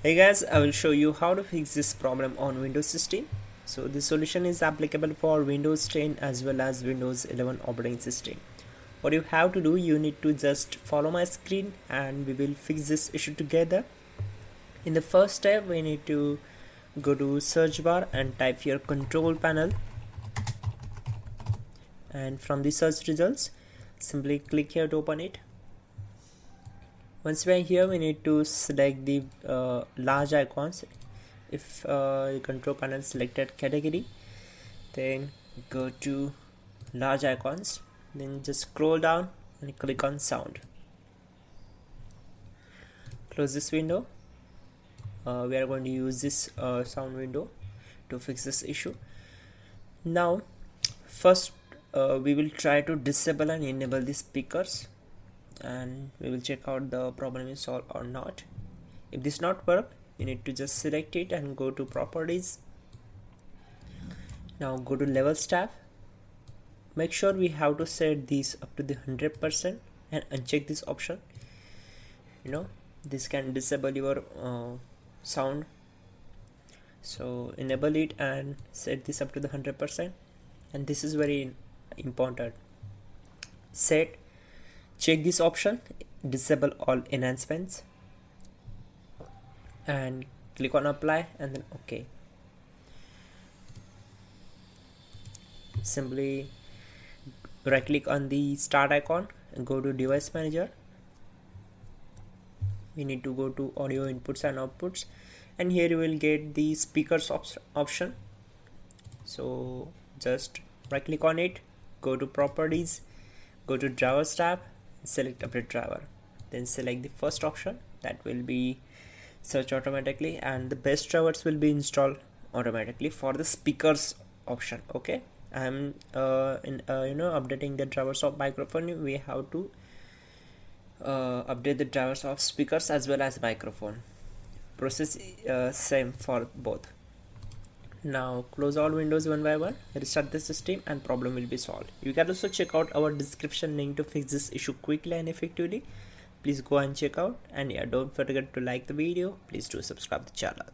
Hey guys, I will show you how to fix this problem on Windows system. So this solution is applicable for Windows 10 as well as Windows 11 operating system. What you have to do, you need to just follow my screen and we will fix this issue together. In the first step, we need to go to search bar and type your control panel, and from the search results simply click here to open it. Once we are here, we need to select the large icons. If the control panel selected category, then go to large icons, then just scroll down and click on sound. Close this window. We are going to use this sound window to fix this issue. Now first we will try to disable and enable the speakers, and we will check out the problem is solved or not. If this not work, you need to just select it and go to properties. Now go to levels tab. Make sure we have to set these up to the 100% and uncheck this option. This can disable your sound, so enable it and set this up to the 100%. And this is very important. Check this option, disable all enhancements, and click on apply and then OK. Simply right click on the start icon and go to device manager. We need to go to audio inputs and outputs, and here you will get the speakers option. So just right click on it, go to properties, go to drivers tab, select update driver, then select the first option, that will be search automatically, and the best drivers will be installed automatically for the speakers option. Okay, I'm updating the drivers of microphone. We have to update the drivers of speakers as well as microphone. Process same for both. Now close all windows one by one, restart the system, and problem will be solved. You can also check out our description link to fix this issue quickly and effectively. Please go and check out, and yeah, don't forget to like the video. Please do subscribe the channel.